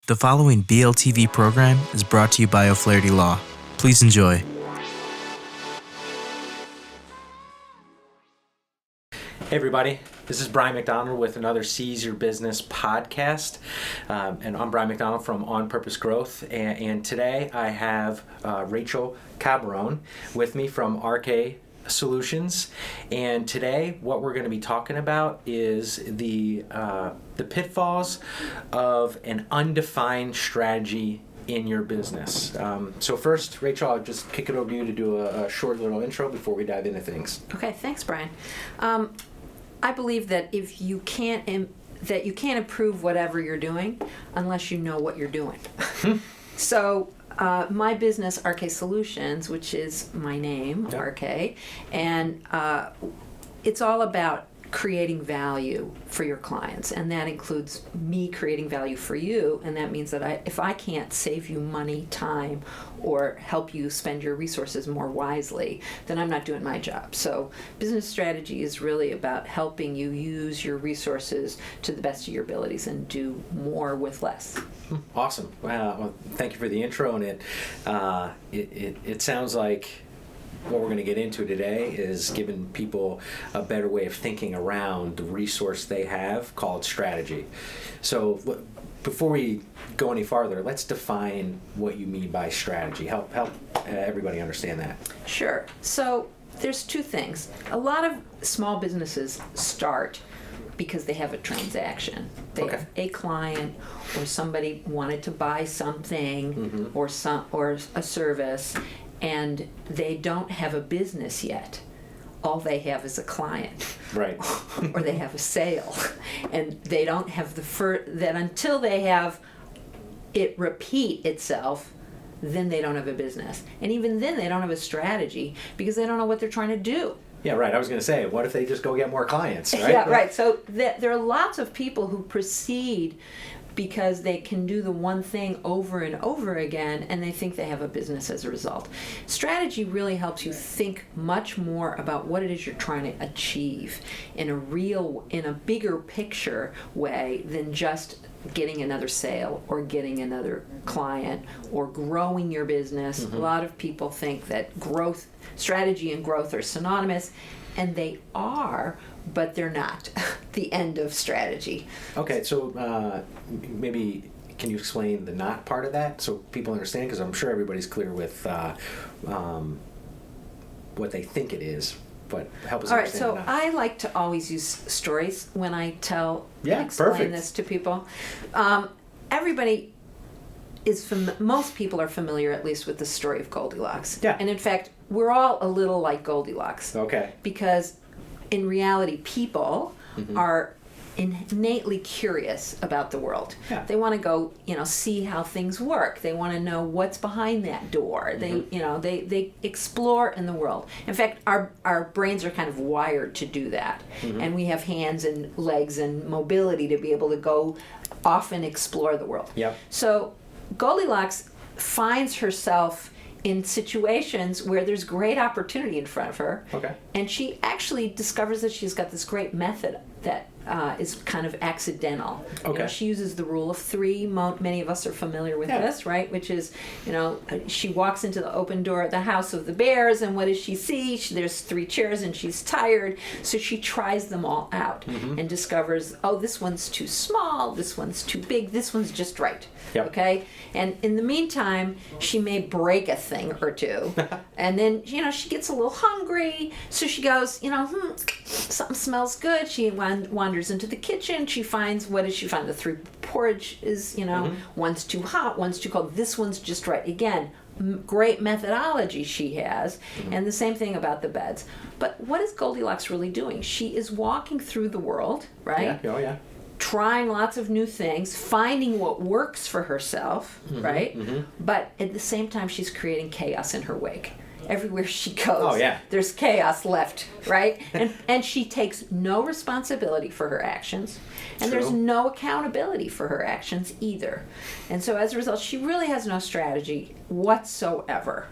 The following BLTV program is brought to you by O'Flaherty Law. Please enjoy. Hey everybody, this is Bryan McDonald with another Seize Your Business podcast. And I'm Bryan McDonald from onPurpose Growth. And today I have Rachel Kaberon with me from Arkay Solutions. And today what we're going to be talking about is the pitfalls of an undefined strategy in your business. So first, Rachel, I'll just kick it over to you to do a short little intro before we dive into things. Okay, thanks, Bryan. I believe that if you can't improve whatever you're doing unless you know what you're doing. So my business, Arkay Solutions, which is my name, yep. Arkay, and it's all about creating value for your clients, and that includes me creating value for you, and that means that if I can't save you money, time, or help you spend your resources more wisely, then I'm not doing my job. So business strategy is really about helping you use your resources to the best of your abilities and do more with less. Awesome. Well, thank you for the intro, and it sounds like what we're going to get into today is giving people a better way of thinking around the resource they have called strategy. So before we go any farther, let's define what you mean by strategy. Help everybody understand that. Sure. So there's two things. A lot of small businesses start because they have a transaction. They have a client, or somebody wanted to buy something, or a service, and they don't have a business yet. All they have is a client. Right. Or they have a sale. And they don't have that until they have it repeat itself, then they don't have a business. And even then they don't have a strategy because they don't know what they're trying to do. Yeah, right. I was going to say, what if they just go get more clients, right? Yeah, right. So there are lots of people who proceed because they can do the one thing over and over again, and they think they have a business as a result. Strategy really helps you think much more about what it is you're trying to achieve in a bigger picture way than just getting another sale or getting another client or growing your business. A lot of people think that strategy and growth are synonymous, and they are, but they're not the end of strategy. Okay, so maybe can you explain the not part of that so people understand? Because I'm sure everybody's clear with what they think it is, but help us understand. All right, so I like to always use stories when I explain this to people. Everybody most people are familiar, at least, with the story of Goldilocks. Yeah. And in fact, we're all a little like Goldilocks. Okay. Because in reality, people are innately curious about the world. Yeah. They want to go, see how things work. They want to know what's behind that door. They explore in the world. In fact, our brains are kind of wired to do that. And we have hands and legs and mobility to be able to go off and explore the world. Yep. So Goldilocks finds herself in situations where there's great opportunity in front of her. Okay. And she actually discovers that she's got this great method that is kind of accidental. Okay. She uses the rule of three. Many of us are familiar with this, right? Which is, she walks into the open door at the house of the bears, and what does she see? There's three chairs, and she's tired, so she tries them all out and discovers, this one's too small, this one's too big, this one's just right. Yep. Okay? And in the meantime, she may break a thing or two, and then, she gets a little hungry, so she goes, something smells good. She wanders into the kitchen. She finds, what does she find? The three porridge is, one's too hot, one's too cold. This one's just right. Again, great methodology she has, and the same thing about the beds. But what is Goldilocks really doing? She is walking through the world, right? Yeah. Oh, yeah. Trying lots of new things, finding what works for herself, right? But at the same time, she's creating chaos in her wake. Everywhere she goes, there's chaos left, right? And she takes no responsibility for her actions, and there's no accountability for her actions either. And so as a result, she really has no strategy whatsoever.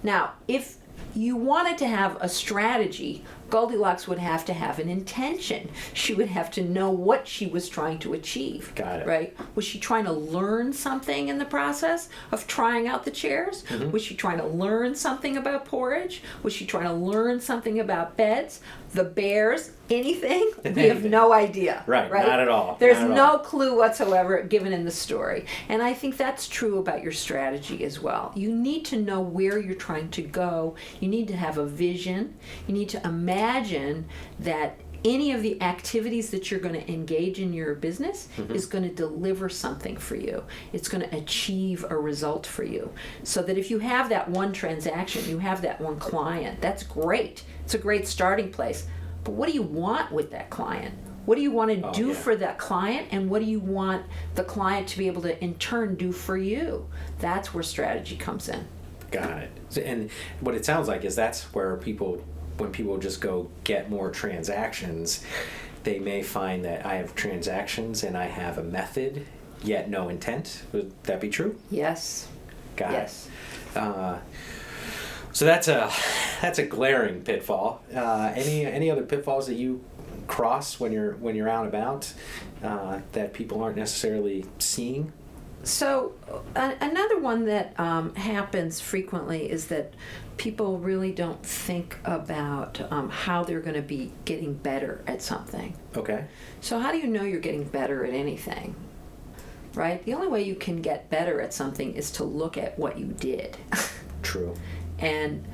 Now, if you wanted to have a strategy Goldilocks would have to have an intention. She would have to know what she was trying to achieve. Got it. Right? Was she trying to learn something in the process of trying out the chairs? Mm-hmm. Was she trying to learn something about porridge? Was she trying to learn something about beds, the bears, anything? We have no idea. Right, not at all. There's Not at no all. clue whatsoever given in the story. And I think that's true about your strategy as well. You need to know where you're trying to go. You need to have a vision. You need to imagine that any of the activities that you're going to engage in your business is going to deliver something for you. It's going to achieve a result for you. So that if you have that one transaction, you have that one client, that's great. It's a great starting place. But what do you want with that client? What do you want to do for that client, and what do you want the client to be able to in turn do for you? That's where strategy comes in. Got it. And what it sounds like is that's where when people just go get more transactions, they may find that I have transactions and I have a method, yet no intent. Would that be true? Yes. Got Yes. it. So that's a glaring pitfall. Any other pitfalls that you cross when you're out and about that people aren't necessarily seeing? So another one that happens frequently is that people really don't think about how they're going to be getting better at something. Okay. So how do you know you're getting better at anything? Right? The only way you can get better at something is to look at what you did. True. And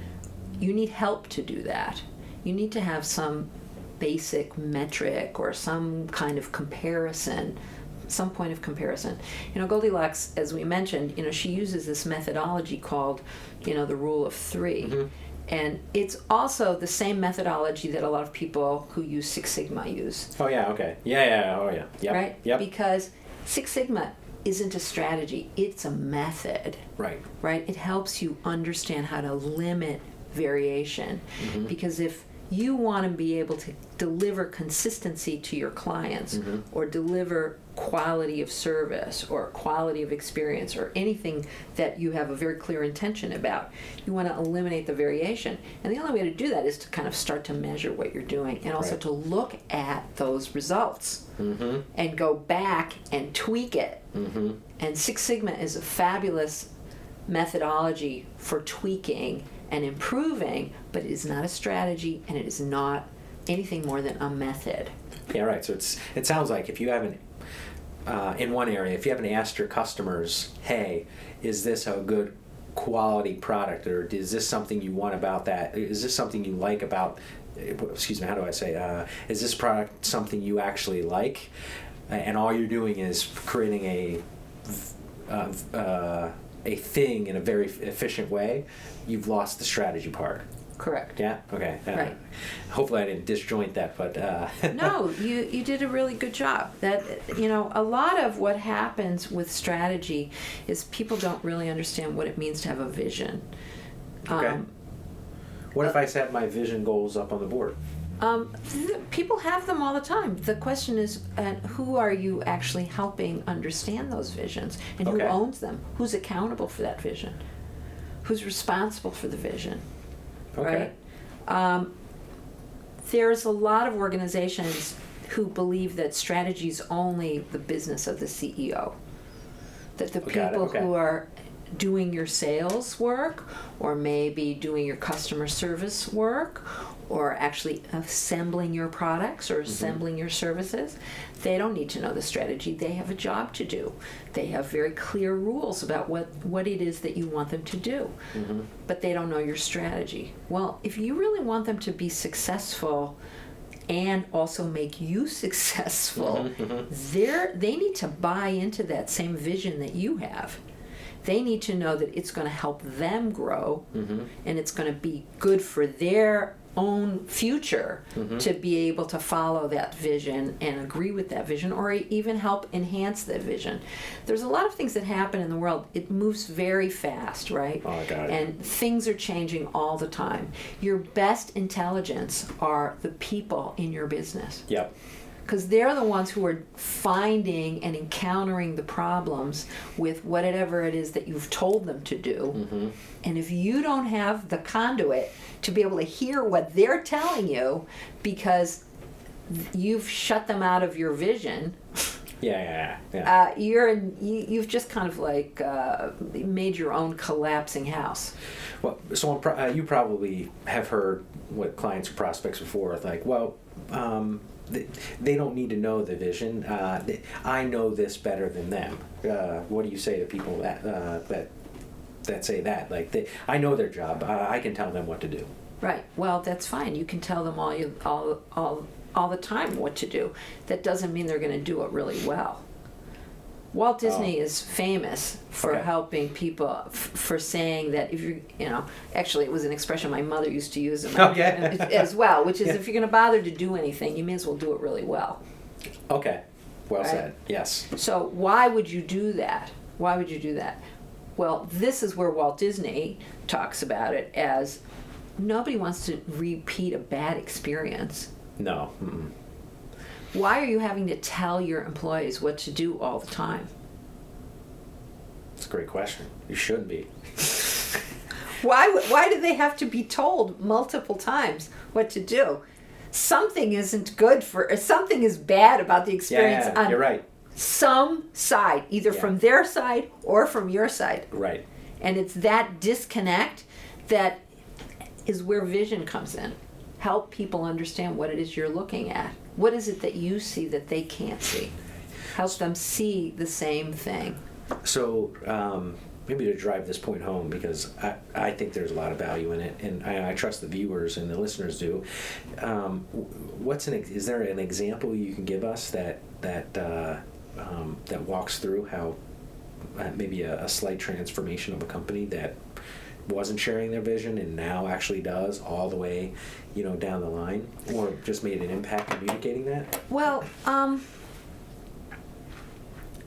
you need help to do that. You need to have some basic metric or some kind of comparison, some point of comparison. Goldilocks, as we mentioned, she uses this methodology called, the rule of three. Mm-hmm. And it's also the same methodology that a lot of people who use Six Sigma use. Oh, yeah, okay. Yeah, oh, yeah. Yep. Right? Yep. Because Six Sigma isn't a strategy, it's a method. Right. Right? It helps you understand how to limit variation. Mm-hmm. Because if you want to be able to deliver consistency to your clients, mm-hmm. or deliver quality of service or quality of experience or anything that you have a very clear intention about, you want to eliminate the variation. And the only way to do that is to kind of start to measure what you're doing, and also to look at those results, mm-hmm. and go back and tweak it. Mm-hmm. And Six Sigma is a fabulous methodology for tweaking and improving, but it is not a strategy, and it is not anything more than a method. Yeah, right. So it sounds like if you haven't, in one area, if you haven't asked your customers, hey, is this a good quality product, or is this something you want about that? Is this something you like about, excuse me, how do I say, is this product something you actually like? And all you're doing is creating a thing in a very efficient way, you've lost the strategy part. Correct. Yeah? Okay. Right. Hopefully I didn't disjoint that, but... No, you did a really good job. That, a lot of what happens with strategy is people don't really understand what it means to have a vision. Okay. What if I set my vision goals up on the board? People have them all the time. The question is, who are you actually helping understand those visions? And who owns them? Who's accountable for that vision? Who's responsible for the vision? Okay. Right? There's a lot of organizations who believe that strategy is only the business of the CEO. That the people who are doing your sales work, or maybe doing your customer service work, or actually assembling your products or assembling your services, they don't need to know the strategy. They have a job to do. They have very clear rules about what it is that you want them to do. Mm-hmm. But they don't know your strategy. Well, if you really want them to be successful and also make you successful, they need to buy into that same vision that you have. They need to know that it's going to help them grow, and it's going to be good for their own future to be able to follow that vision and agree with that vision, or even help enhance that vision. There's a lot of things that happen in the world. It moves very fast, right? Oh, I got it. And things are changing all the time. Your best intelligence are the people in your business. Yep. because they're the ones who are finding and encountering the problems with whatever it is that you've told them to do. Mm-hmm. And if you don't have the conduit to be able to hear what they're telling you because you've shut them out of your vision, you've just kind of like made your own collapsing house. Well, so you probably have heard what clients or prospects before, like, well, they don't need to know the vision. I know this better than them. What do you say to people that say that? Like, I know their job. I can tell them what to do. Right. Well, that's fine. You can tell them all the time what to do. That doesn't mean they're going to do it really well. Walt Disney is famous for helping people, for saying that if actually it was an expression my mother used to use as well, which is if you're going to bother to do anything, you may as well do it really well. Okay. Well right? said. Yes. So why would you do that? Why would you do that? Well, this is where Walt Disney talks about it as nobody wants to repeat a bad experience. No. Mm-mm. Why are you having to tell your employees what to do all the time? That's a great question. You shouldn't be. Why do they have to be told multiple times what to do? Something isn't good something is bad about the experience on you're right. some side, either from their side or from your side. Right. And it's that disconnect that is where vision comes in. Help people understand what it is you're looking at. What is it that you see that they can't see? Help them see the same thing. So maybe to drive this point home, because I think there's a lot of value in it, and I trust the viewers and the listeners do. Is there an example you can give us that walks through how maybe a slight transformation of a company that wasn't sharing their vision and now actually does all the way, down the line, or just made an impact communicating that? Well, I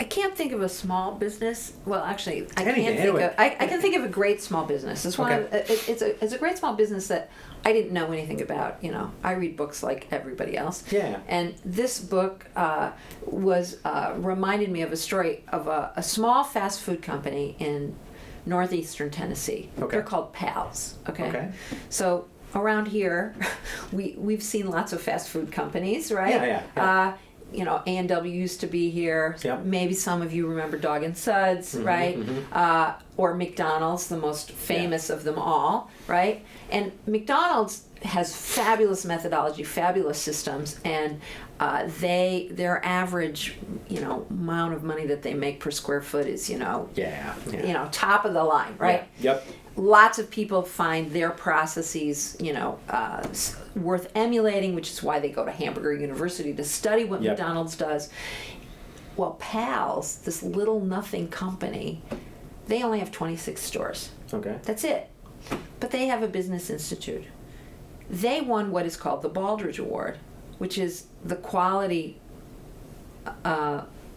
can't think of a small business. Well, actually, I can think of a great small business. It's it's a great small business that I didn't know anything about. I read books like everybody else. Yeah. And this book was reminded me of a story of a small fast food company in northeastern Tennessee. Okay. They're called Pals. Okay. So around here, we've seen lots of fast food companies, right? Yeah. A&W used to be here. Yep. Maybe some of you remember Dog and Suds, Mm-hmm, right? Mm-hmm. Or McDonald's, the most famous of them all, right? And McDonald's has fabulous methodology, fabulous systems, and their average, amount of money that they make per square foot is, top of the line, right? Yeah. Yep. Lots of people find their processes, worth emulating, which is why they go to Hamburger University to study what McDonald's does. Well, Pals, this little nothing company, they only have 26 stores. Okay. That's it. But they have a business institute. They won what is called the Baldrige Award, which is the quality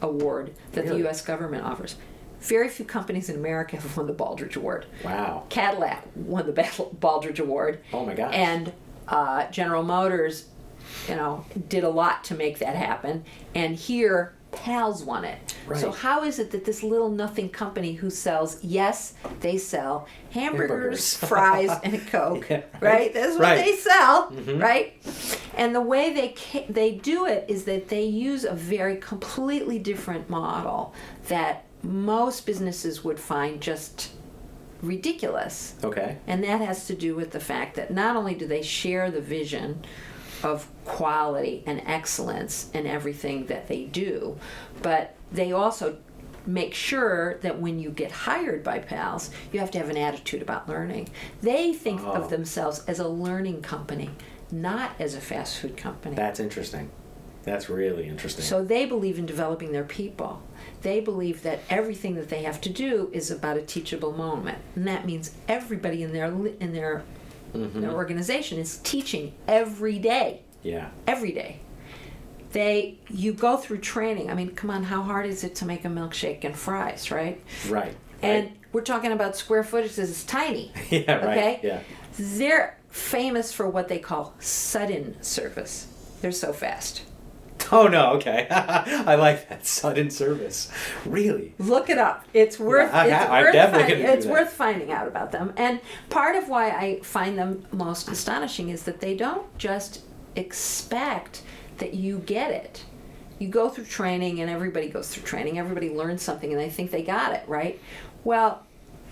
award that the U.S. government offers. Very few companies in America have won the Baldrige Award. Wow. Cadillac won the Baldrige Award. Oh my gosh. And General Motors, did a lot to make that happen. And here, Pals won it. Right. So how is it that this little nothing company who sells, yes, they sell hamburgers, fries, and a Coke, right? That's what they sell, right? And the way they do it is that they use a very completely different model that most businesses would find just ridiculous. Okay. And that has to do with the fact that not only do they share the vision of quality and excellence in everything that they do, but they also make sure that when you get hired by Pals, you have to have an attitude about learning. They think of themselves as a learning company, not as a fast food company. That's interesting. That's really interesting. So they believe in developing their people. They believe that everything that they have to do is about a teachable moment, and that means everybody in their organization is teaching every day. Yeah. Every day. You go through training. I mean, come on, how hard is it to make a milkshake and fries, right? Right. And we're talking about square footage that is tiny. Yeah, right. Okay? Yeah. They're famous for what they call sudden service. They're so fast. Oh no, okay. I like that sudden service. Really? Look it up. It's worth. I'm definitely gonna do It's that. worth finding out about them. And part of why I find them most astonishing is that they don't just expect that you get it. You go through training, and everybody goes through training. Everybody learns something, and they think they got it, right? Well,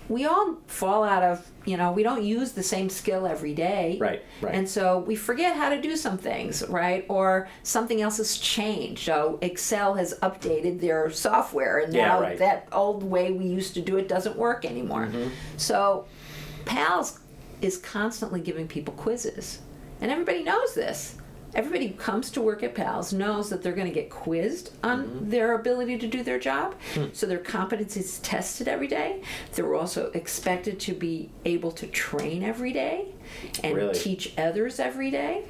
we all fall out of, we don't use the same skill every day. Right. And so we forget how to do some things, right? Or something else has changed. So Excel has updated their software, and now that old way we used to do it doesn't work anymore. Mm-hmm. So PALS is constantly giving people quizzes. And everybody knows this. Everybody who comes to work at PALS knows that they're going to get quizzed on their ability to do their job. So their competence is tested every day. They're also expected to be able to train every day and teach others every day,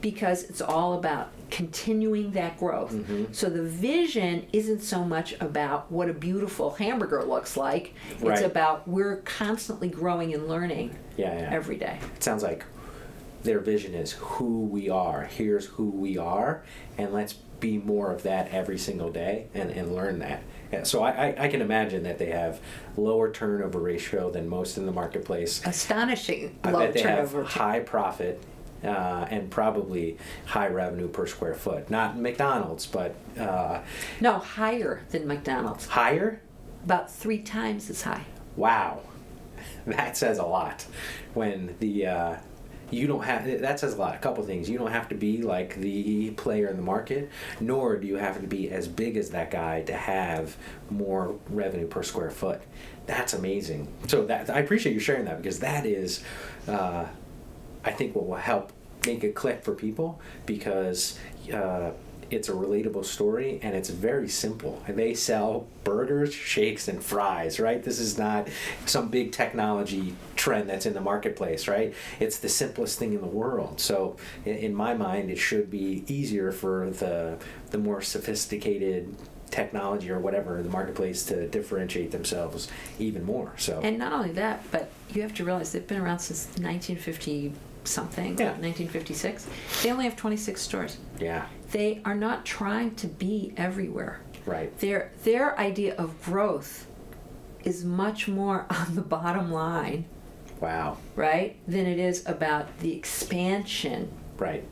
because it's all about continuing that growth. So the vision isn't so much about what a beautiful hamburger looks like. It's about we're constantly growing and learning every day. It sounds like their vision is who we are. Here's who we are, and let's be more of that every single day and learn that. So I can imagine that they have lower turnover ratio than most in the marketplace. Astonishing I low bet they turnover. have high profit and probably high revenue per square foot. Not McDonald's, but No, higher than McDonald's. higher? About 3 times as high. Wow, that says a lot. When the you don't have, that says a lot. A couple things. You don't have to be like the player in the market, nor do you have to be as big as that guy to have more revenue per square foot. That's amazing. So that, I appreciate you sharing that, because that is, I think, what will help make it click for people, because it's a relatable story, and it's very simple. And they sell burgers, shakes, and fries, right? This is not some big technology trend that's in the marketplace, right? It's the simplest thing in the world. So in my mind, it should be easier for the more sophisticated technology or whatever in the marketplace to differentiate themselves even more. So, And not only that, but you have to realize they've been around since 1950 something, 1956. They only have 26 stores. yeah, They are not trying to be everywhere. right. Their idea of growth is much more on the bottom line, Wow. right, than it is about the expansion. Right.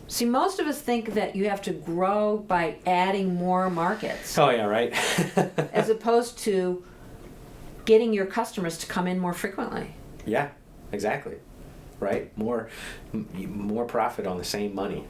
See, most of us think that you have to grow by adding more markets, Oh yeah, right. as opposed to getting your customers to come in more frequently. Yeah, exactly. Right. More profit on the same money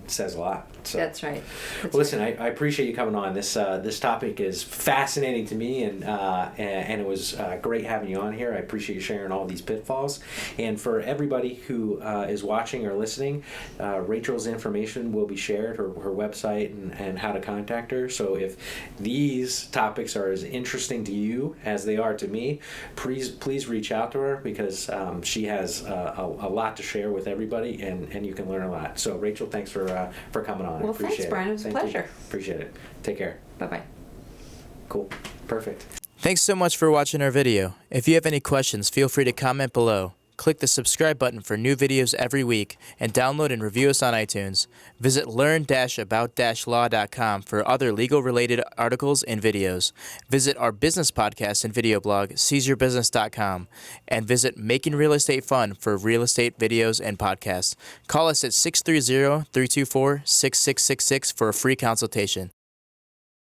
says a lot. So. That's right. Well, listen, I appreciate you coming on. This topic is fascinating to me, and it was great having you on here. I appreciate you sharing all these pitfalls. And for everybody who is watching or listening, Rachel's information will be shared, her website and how to contact her. So if these topics are as interesting to you as they are to me, please reach out to her, because she has a lot to share with everybody, and you can learn a lot. So Rachel, thanks for coming on. Well, I appreciate thanks, Bryan. It was a Thank you. pleasure. Appreciate it. Take care. Bye-bye. Cool. Perfect. Thanks so much for watching our video. If you have any questions, feel free to comment below. Click the subscribe button for new videos every week, and download and review us on iTunes. Visit learn-about-law.com for other legal-related articles and videos. Visit our business podcast and video blog, seizeyourbusiness.com, and visit Making Real Estate Fun for real estate videos and podcasts. Call us at 630-324-6666 for a free consultation.